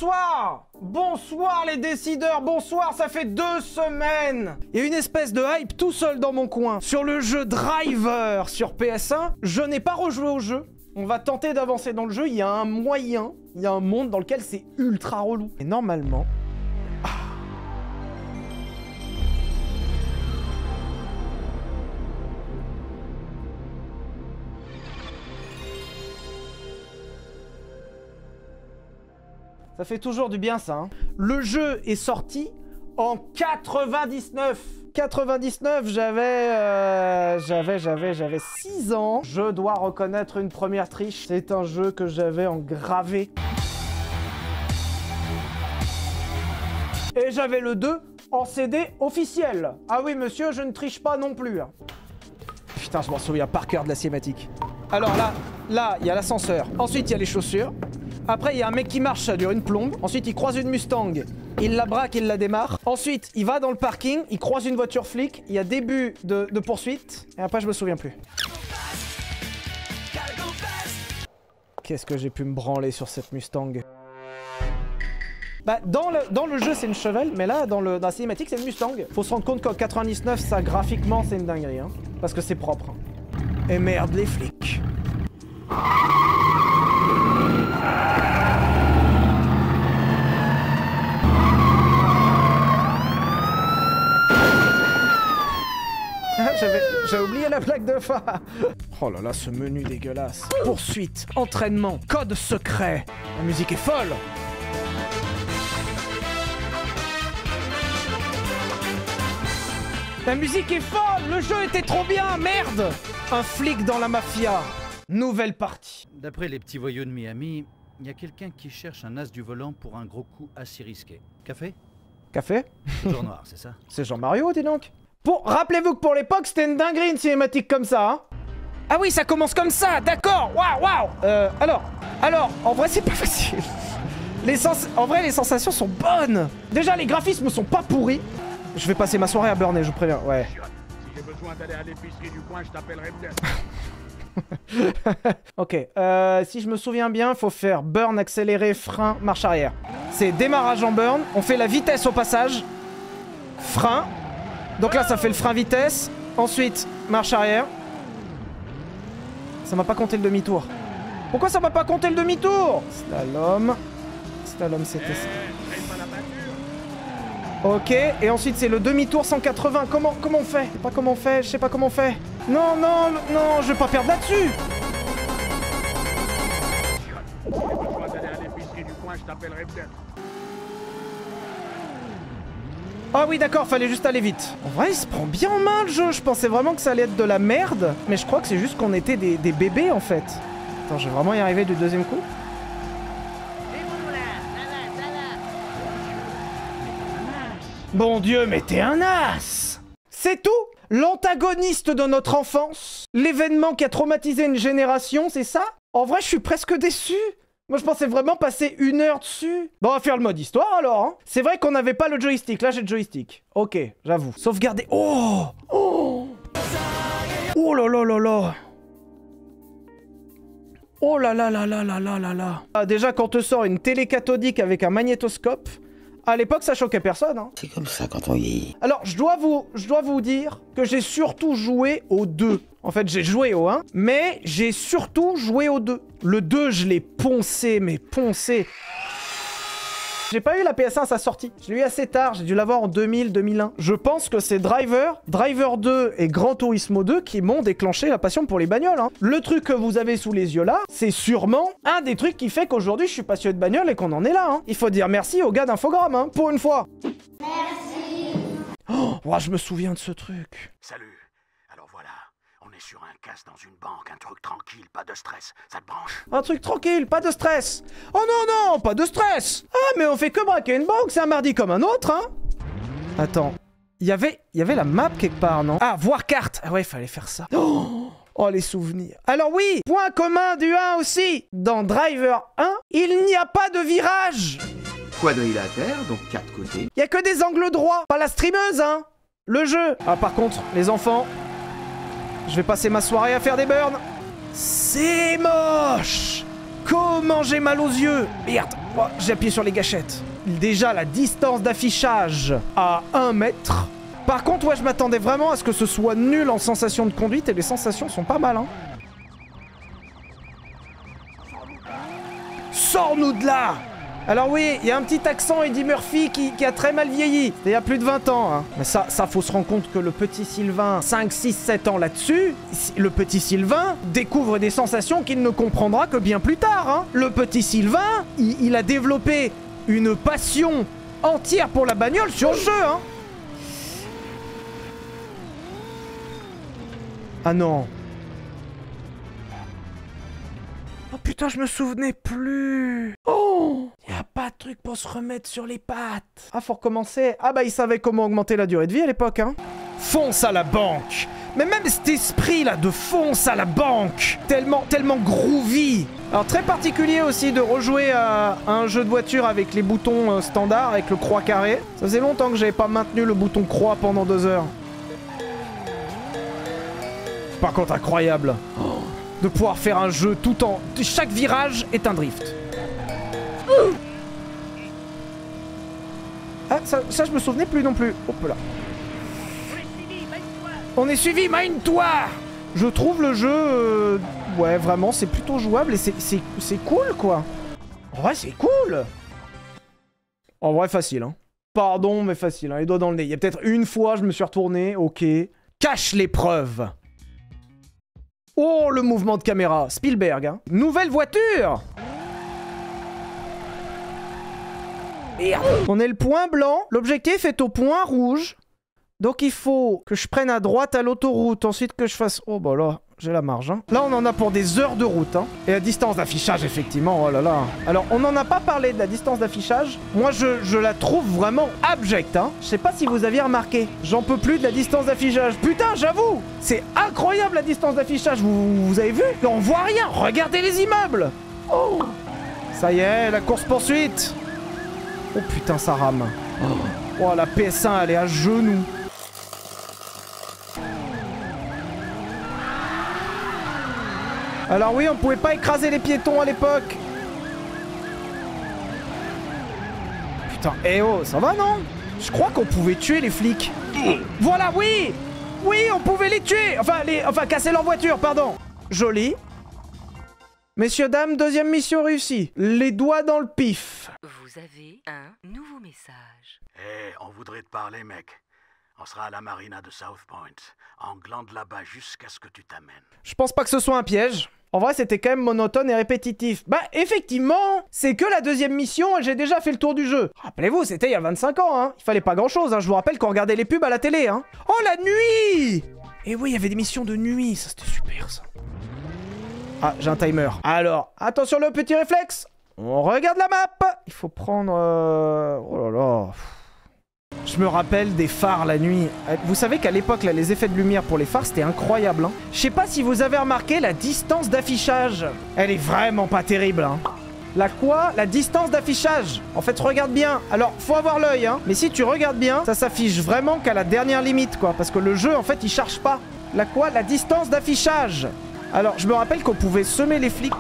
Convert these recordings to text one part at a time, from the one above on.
Bonsoir! Bonsoir les décideurs, bonsoir, ça fait 2 semaines! Il y a une espèce de hype tout seul dans mon coin sur le jeu Driver sur PS1. Je n'ai pas rejoué au jeu. On va tenter d'avancer dans le jeu, il y a un moyen, il y a un monde dans lequel c'est ultra relou. Et normalement... Ça fait toujours du bien ça, hein. Le jeu est sorti en 99. 99, j'avais 6 ans. Je dois reconnaître une première triche. C'est un jeu que j'avais en gravé. Et j'avais le 2 en CD officiel. Ah oui, monsieur, je ne triche pas non plus. Putain, je m'en souviens par cœur de la cinématique. Alors là, il y a l'ascenseur. Ensuite, il y a les chaussures. Après, il y a un mec qui marche, ça dure une plombe. Ensuite, il croise une Mustang. Il la braque, il la démarre. Ensuite, il va dans le parking, il croise une voiture flic. Il y a début de poursuite. Et après, je me souviens plus. Qu'est-ce que j'ai pu me branler sur cette Mustang? Bah, dans le jeu, c'est une Chevelle, mais là, dans la cinématique, c'est une Mustang. Faut se rendre compte qu'en 99, ça, graphiquement, c'est une dinguerie, hein. Parce que c'est propre. Et merde, les flics. J'avais oublié la plaque de phare. Oh là là, ce menu dégueulasse. Poursuite, entraînement, code secret. La musique est folle. La musique est folle. Le jeu était trop bien, merde. Un flic dans la mafia. Nouvelle partie. D'après les petits voyous de Miami, il y a quelqu'un qui cherche un as du volant pour un gros coup assez risqué. Café? Café? Jour noir, c'est ça? C'est Jean-Mario, dis donc. Rappelez-vous que pour l'époque, c'était une dinguerie, une cinématique comme ça, hein. Ah oui, ça commence comme ça, d'accord, waouh. Alors, en vrai, c'est pas facile. En vrai, les sensations sont bonnes. Déjà, les graphismes sont pas pourris. Je vais passer ma soirée à burner, je vous préviens, ouais. Si j'ai besoin d'aller à l'épicerie du coin, je t'appellerai peut-être. Ok, si je me souviens bien, faut faire burn, accéléré, frein, marche arrière. C'est démarrage en burn, on fait la vitesse au passage. Frein. Donc là, ça fait le frein vitesse. Ensuite, marche arrière. Ça m'a pas compté le demi-tour. Pourquoi ça m'a pas compté le demi-tour? Slalom. Slalom, c'était ça. Ok, et ensuite, c'est le demi-tour 180. Comment on fait? Je sais pas comment on fait, je sais pas comment on fait. Non, je vais pas perdre là-dessus. Si j'ai besoin d'aller à l'épicerie du coin, je t'appellerai peut-être. Ah oui, d'accord, fallait juste aller vite. En vrai, il se prend bien en main le jeu. Je pensais vraiment que ça allait être de la merde. Mais je crois que c'est juste qu'on était des bébés, en fait. Attends, je vais vraiment y arriver du deuxième coup. Bon Dieu, mais t'es un as! C'est tout? L'antagoniste de notre enfance? L'événement qui a traumatisé une génération, c'est ça? En vrai, je suis presque déçu. Moi, je pensais vraiment passer 1 heure dessus. Bon, on va faire le mode histoire, alors, hein. C'est vrai qu'on n'avait pas le joystick. Là, j'ai le joystick. Ok, j'avoue. Sauvegarder. Oh! Oh! Oh là là là là! Oh là là là là là là là là! Ah, déjà, quand on te sort une télé cathodique avec un magnétoscope, à l'époque, ça choquait personne, hein. C'est comme ça quand on vieillit. Alors, je dois vous dire que j'ai surtout joué au 2. En fait, j'ai joué au 1, mais j'ai surtout joué au 2. Le 2, je l'ai poncé, mais poncé. J'ai pas eu la PS1 à sa sortie. Je l'ai eu assez tard, j'ai dû l'avoir en 2000-2001. Je pense que c'est Driver 2 et Gran Turismo 2 qui m'ont déclenché la passion pour les bagnoles, hein. Le truc que vous avez sous les yeux là, c'est sûrement un des trucs qui fait qu'aujourd'hui je suis passionné de bagnole et qu'on en est là, hein. Il faut dire merci aux gars d'Infogrames, hein, pour une fois. Merci. Oh, je me souviens de ce truc. Salut. Alors voilà, on est sur un casse dans une banque, un truc tranquille, pas de stress. Ça te branche? Un truc tranquille, pas de stress. Oh non, pas de stress. Ah, mais on fait que braquer une banque, c'est un mardi comme un autre, hein. Attends, il y avait la map quelque part, non? Ah, voir carte. Ah ouais, fallait faire ça. Oh, les souvenirs. Alors oui, point commun du 1 aussi. Dans Driver 1, il n'y a pas de virage. Quadrilatère, donc 4 côtés. Il y a que des angles droits. Pas la streameuse, hein. Le jeu. Ah, par contre, les enfants, je vais passer ma soirée à faire des burns. C'est moche. Comment j'ai mal aux yeux. Merde. Oh, j'ai appuyé sur les gâchettes. Déjà, la distance d'affichage à 1 mètre. Par contre, ouais, je m'attendais vraiment à ce que ce soit nul en sensation de conduite et les sensations sont pas mal, hein. Sors-nous de là! Alors oui, il y a un petit accent Eddie Murphy qui a très mal vieilli. C'était il y a plus de 20 ans, hein. Mais ça, faut se rendre compte que le petit Sylvain, 5, 6, 7 ans là-dessus, le petit Sylvain découvre des sensations qu'il ne comprendra que bien plus tard, hein. Le petit Sylvain, il a développé une passion entière pour la bagnole sur le jeu, hein. Ah non. Oh putain, je me souvenais plus. Oh, y a pas de truc pour se remettre sur les pattes. Ah, faut recommencer. Ah bah, il savait comment augmenter la durée de vie à l'époque, hein. Fonce à la banque. Mais même cet esprit là de fonce à la banque, tellement groovy. Alors très particulier aussi de rejouer à un jeu de voiture avec les boutons standards, avec le croix carré. Ça faisait longtemps que j'avais pas maintenu le bouton croix pendant 2 heures. Par contre, incroyable. Oh, de pouvoir faire un jeu tout en... Chaque virage est un drift. Ah, ça je me souvenais plus non plus. Hop là. On est suivi, mine-toi. Je trouve le jeu... ouais, vraiment, c'est plutôt jouable et c'est cool, quoi. En vrai, c'est cool. En vrai, facile, hein. Pardon, mais facile, hein. Les doigts dans le nez. Il y a peut-être une fois, je me suis retourné, ok. Cache l'épreuve. Oh, le mouvement de caméra. Spielberg, hein. Nouvelle voiture. Merde. On est le point blanc. L'objectif est au point rouge. Donc il faut que je prenne à droite à l'autoroute. Ensuite que je fasse... Oh bah là, j'ai la marge, hein. Là, on en a pour des heures de route, hein. Et la distance d'affichage, effectivement, oh là là. Alors, on n'en a pas parlé de la distance d'affichage. Moi, je la trouve vraiment abjecte, hein. Je sais pas si vous aviez remarqué. J'en peux plus de la distance d'affichage. Putain, j'avoue. C'est incroyable, la distance d'affichage. Vous avez vu? On voit rien. Regardez les immeubles. Oh. Ça y est, la course-poursuite. Oh putain, ça rame. Oh, la PS1, elle est à genoux. Alors oui, on pouvait pas écraser les piétons à l'époque. Putain, eh oh, ça va non? Je crois qu'on pouvait tuer les flics. Voilà, oui. Oui, on pouvait les tuer. Enfin, casser leur voiture, pardon. Joli. Messieurs, dames, deuxième mission réussie. Les doigts dans le pif. Vous avez un nouveau message. Eh, on voudrait te parler, mec. On sera à la marina de South Point. En glande là-bas jusqu'à ce que tu t'amènes. Je pense pas que ce soit un piège. En vrai, c'était quand même monotone et répétitif. Bah, effectivement, c'est que la deuxième mission et j'ai déjà fait le tour du jeu. Rappelez-vous, c'était il y a 25 ans, hein. Il fallait pas grand-chose, hein. Je vous rappelle qu'on regardait les pubs à la télé, hein. Oh, la nuit! Et oui, il y avait des missions de nuit. Ça, c'était super, ça. Ah, j'ai un timer. Alors, attention le petit réflexe. On regarde la map. Il faut prendre... Oh là là... Je me rappelle des phares la nuit. Vous savez qu'à l'époque, là, les effets de lumière pour les phares, c'était incroyable, hein. Je sais pas si vous avez remarqué la distance d'affichage. Elle est vraiment pas terrible, hein. La quoi? La distance d'affichage. En fait, regarde bien. Alors, faut avoir l'œil, hein. Mais si tu regardes bien, ça s'affiche vraiment qu'à la dernière limite, quoi. Parce que le jeu, en fait, il charge pas. La quoi? La distance d'affichage. Alors, je me rappelle qu'on pouvait semer les flics.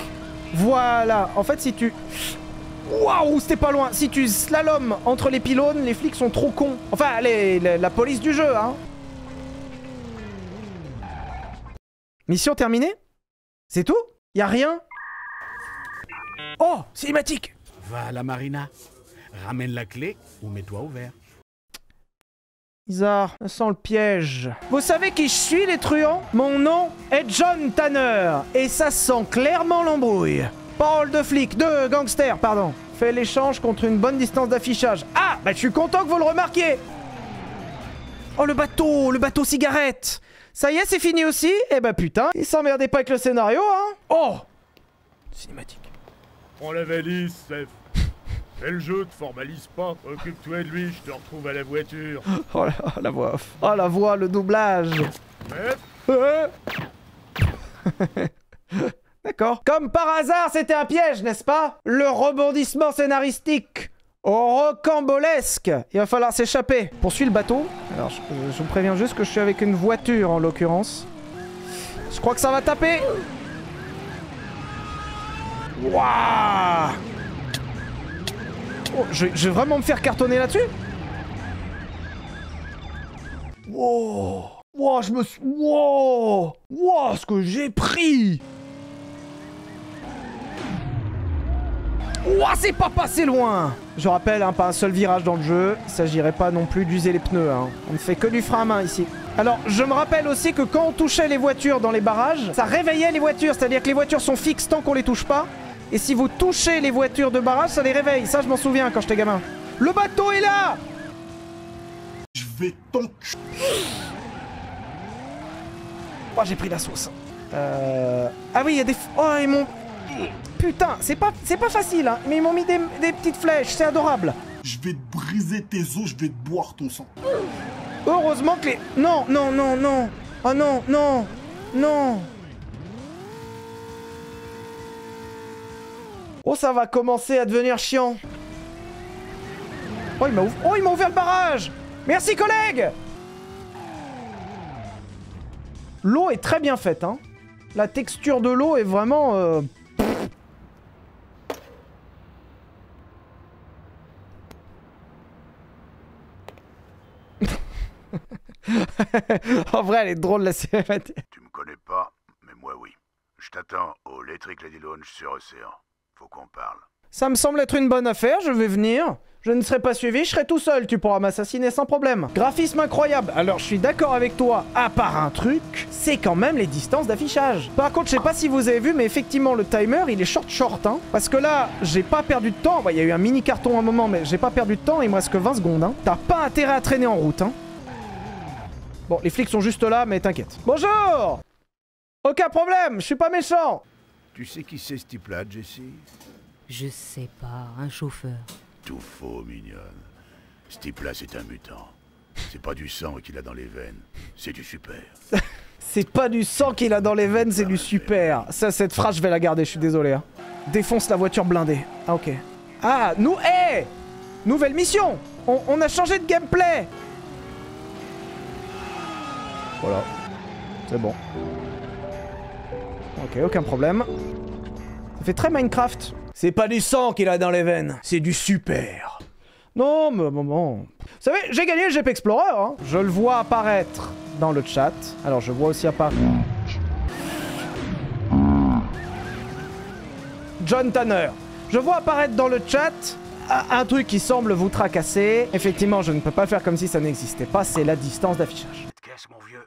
Voilà. En fait, si tu... Waouh, c'était pas loin. Si tu slalomes entre les pylônes, les flics sont trop cons. Enfin, la police du jeu, hein. Mission terminée? C'est tout? Y a rien? Oh, cinématique. Va à la marina. Ramène la clé ou mets-toi au vert. Bizarre, ça sent le piège. Vous savez qui je suis, les truands? Mon nom est John Tanner. Et ça sent clairement l'embrouille. Parole de flic, de gangster, pardon. Fait l'échange contre une bonne distance d'affichage. Ah, bah je suis content que vous le remarquiez. Oh, le bateau cigarette. Ça y est, c'est fini aussi? Eh bah putain, il s'emmerdait pas avec le scénario, hein. Oh, cinématique. Prends la valise, Seth. Fais le jeu, te formalise pas. Occupe-toi de lui, je te retrouve à la voiture. Oh la voix off. Oh la voix, le doublage. D'accord. Comme par hasard, c'était un piège, n'est-ce pas? Le rebondissement scénaristique. Rocambolesque. Il va falloir s'échapper. Poursuis le bateau. Alors, je vous préviens juste que je suis avec une voiture, en l'occurrence. Je crois que ça va taper. Waouh! Oh, je vais vraiment me faire cartonner là-dessus? Wow. Wow, je me suis... Wow. Wow, ce que j'ai pris. Wow, c'est pas passé loin. Je rappelle, hein, pas un seul virage dans le jeu. Il s'agirait pas non plus d'user les pneus. Hein. On ne fait que du frein à main ici. Alors, je me rappelle aussi que quand on touchait les voitures dans les barrages, ça réveillait les voitures. C'est-à-dire que les voitures sont fixes tant qu'on les touche pas. Et si vous touchez les voitures de barrage, ça les réveille. Ça, je m'en souviens quand j'étais gamin. Le bateau est là. Je vais t'enculer. Oh, j'ai pris la sauce. Ah oui, il y a des... Oh, ils m'ont... Putain, c'est pas facile, hein. Mais ils m'ont mis des petites flèches, c'est adorable. Je vais te briser tes os, je vais te boire ton sang. Heureusement que les... Non, non, non, non. Oh non, non, non. Oh, ça va commencer à devenir chiant. Oh, il m'a ouvert le barrage. Merci, collègue. L'eau est très bien faite, hein. La texture de l'eau est vraiment... En vrai, elle est drôle, la cinématique. Tu me connais pas, mais moi oui. Je t'attends au Electric Lady Lounge sur Océan. Faut qu'on parle. Ça me semble être une bonne affaire, je vais venir. Je ne serai pas suivi, je serai tout seul, tu pourras m'assassiner sans problème. Graphisme incroyable. Alors, je suis d'accord avec toi, à part un truc, c'est quand même les distances d'affichage. Par contre, je sais pas si vous avez vu, mais effectivement, le timer, il est short, hein. Parce que là, j'ai pas perdu de temps. Il y a eu un mini carton à un moment, mais j'ai pas perdu de temps, il me reste que 20 secondes, hein. T'as pas intérêt à traîner en route, hein. Bon, les flics sont juste là, mais t'inquiète. Bonjour! Aucun problème, je suis pas méchant. Tu sais qui c'est ce type-là, Jessie? Je sais pas, un chauffeur. Tout faux, mignonne. Ce type-là, c'est un mutant. C'est pas du sang qu'il a dans les veines, c'est du super. C'est pas du sang qu'il a dans les veines, c'est du super. Ça, cette phrase, je vais la garder, je suis désolé. Hein. Défonce la voiture blindée. Ah, ok. Ah, nous... Hey! Nouvelle mission! On a changé de gameplay! Voilà. C'est bon. Ok, aucun problème. Ça fait très Minecraft. C'est pas du sang qu'il a dans les veines, c'est du super. Non, mais bon... Vous savez, j'ai gagné le GP Explorer, hein. Je le vois apparaître dans le chat. Alors, je vois aussi apparaître... John Tanner. Je vois apparaître dans le chat un truc qui semble vous tracasser. Effectivement, je ne peux pas faire comme si ça n'existait pas, c'est la distance d'affichage. Cette caisse, mon vieux,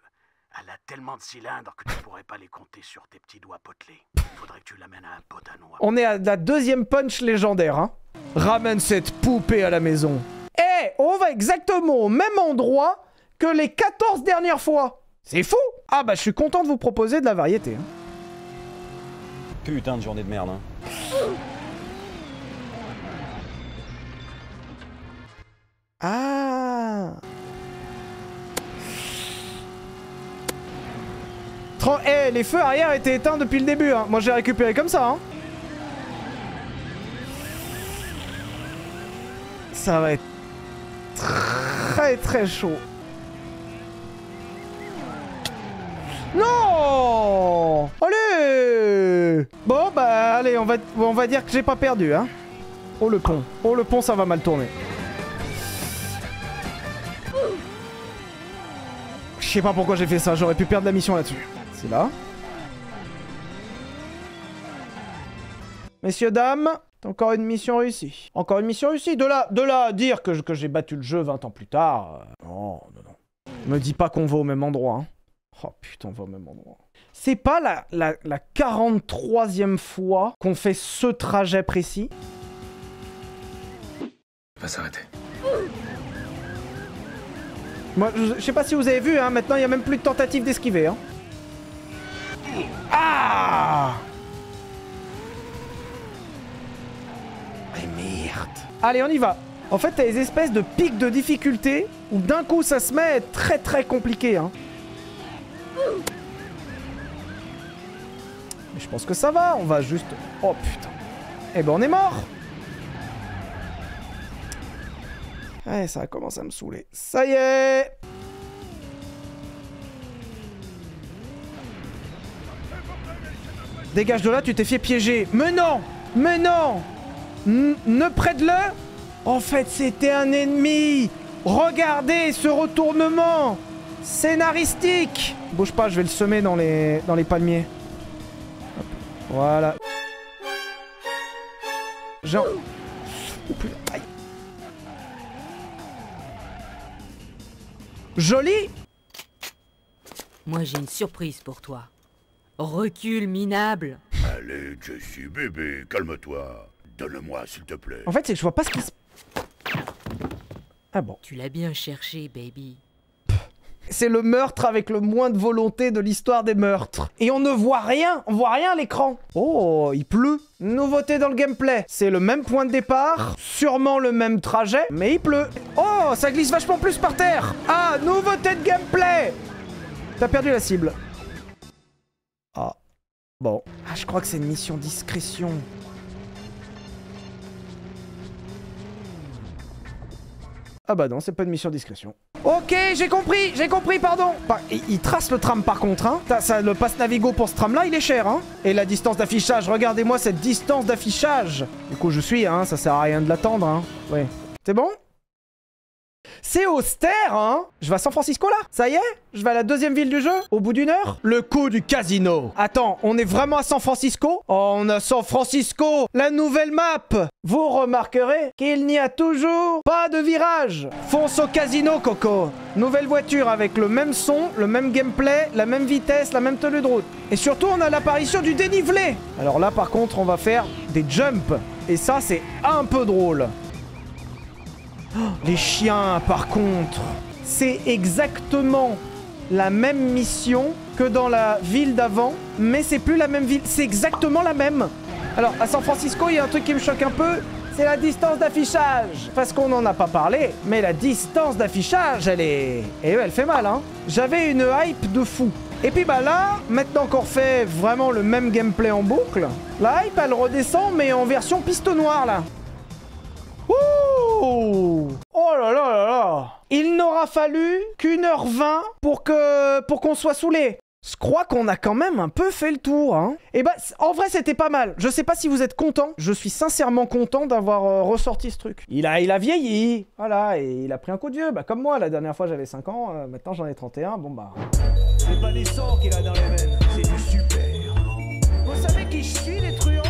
elle a tellement de cylindres que tu pourrais pas les compter sur tes petits doigts potelés. Faudrait que tu l'amènes à un pote à noix. On est à la deuxième punch légendaire, hein. Ramène cette poupée à la maison. Eh, on va exactement au même endroit que les 14 dernières fois. C'est fou. Ah bah, je suis content de vous proposer de la variété, hein. Putain de journée de merde, hein. Ah. Eh, les feux arrière étaient éteints depuis le début, hein. Moi, j'ai récupéré comme ça, hein. Ça va être très très chaud. Non! Allez! Bon, bah, allez, on va dire que j'ai pas perdu, hein. Oh, le pont. Oh, le pont, ça va mal tourner. Je sais pas pourquoi j'ai fait ça, j'aurais pu perdre la mission là-dessus. C'est là. Messieurs, dames, encore une mission réussie. Encore une mission réussie. De là à dire que j'ai battu le jeu 20 ans plus tard. Non, non, non. Me dis pas qu'on va au même endroit, hein. Oh putain, on va au même endroit. C'est pas la 43e fois qu'on fait ce trajet précis. On va s'arrêter. Moi, je sais pas si vous avez vu, hein, maintenant il n'y a même plus de tentative d'esquiver. Hein. Ah! Mais merde. Allez, on y va. En fait, t'as des espèces de pics de difficulté où d'un coup ça se met à être très très compliqué. Hein. Mais je pense que ça va, on va juste... Oh putain. Eh ben on est mort. Ouais, ça commence à me saouler. Ça y est! Dégage de là, tu t'es fait piéger. Mais non! Mais non! Ne prête-le En fait, c'était un ennemi. Regardez ce retournement scénaristique. Bouge pas, je vais le semer dans les palmiers. Hop. Voilà. Genre... Oh, putain. Aïe. Joli. Moi, j'ai une surprise pour toi. Recule, minable. Allez, Jessie, bébé, calme-toi. Donne-le-moi, s'il te plaît. En fait, c'est que je vois pas ce qui se... Ah bon. Tu l'as bien cherché, baby. C'est le meurtre avec le moins de volonté de l'histoire des meurtres. Et on ne voit rien, on voit rien à l'écran. Oh, il pleut. Nouveauté dans le gameplay. C'est le même point de départ, sûrement le même trajet, mais il pleut. Oh, ça glisse vachement plus par terre. Ah, nouveauté de gameplay. T'as perdu la cible. Ah, bon. Ah, je crois que c'est une mission discrétion. Ah bah non, c'est pas une mission discrétion. Ok, j'ai compris, pardon. Il trace le tram par contre, hein. Ça, le pass Navigo pour ce tram-là, il est cher, hein. Et la distance d'affichage, regardez-moi cette distance d'affichage. Du coup, je suis, hein, ça sert à rien de l'attendre, hein. Ouais. C'est bon? C'est austère, hein. Je vais à San Francisco, là. Ça y est? Je vais à la deuxième ville du jeu? Au bout d'une heure? Le coup du casino. Attends, on est vraiment à San Francisco? Oh, on a San Francisco, la nouvelle map. Vous remarquerez qu'il n'y a toujours pas de virage. Fonce au casino, Coco. Nouvelle voiture avec le même son, le même gameplay, la même vitesse, la même tenue de route. Et surtout, on a l'apparition du dénivelé. Alors là, par contre, on va faire des jumps. Et ça, c'est un peu drôle. Les chiens, par contre, c'est exactement la même mission que dans la ville d'avant, mais c'est plus la même ville, c'est exactement la même. Alors, à San Francisco, il y a un truc qui me choque un peu, c'est la distance d'affichage. Parce qu'on n'en a pas parlé, mais la distance d'affichage, elle est... Et elle fait mal, hein. J'avais une hype de fou. Et puis bah là, maintenant qu'on refait vraiment le même gameplay en boucle, la hype, elle redescend, mais en version piste noire, là. Ouh! Oh là là là là! Il n'aura fallu qu'1h20 pour qu'on soit saoulé. Je crois qu'on a quand même un peu fait le tour, hein. Et bah, en vrai, c'était pas mal. Je sais pas si vous êtes content. Je suis sincèrement content d'avoir ressorti ce truc. Il a vieilli. Voilà, et il a pris un coup de vieux. Bah, comme moi, la dernière fois, j'avais 5 ans. Maintenant, j'en ai 31. Bon, bah... C'est pas des sangs qu'il a dans les veines. C'est du super. Vous savez qui je suis, les truands?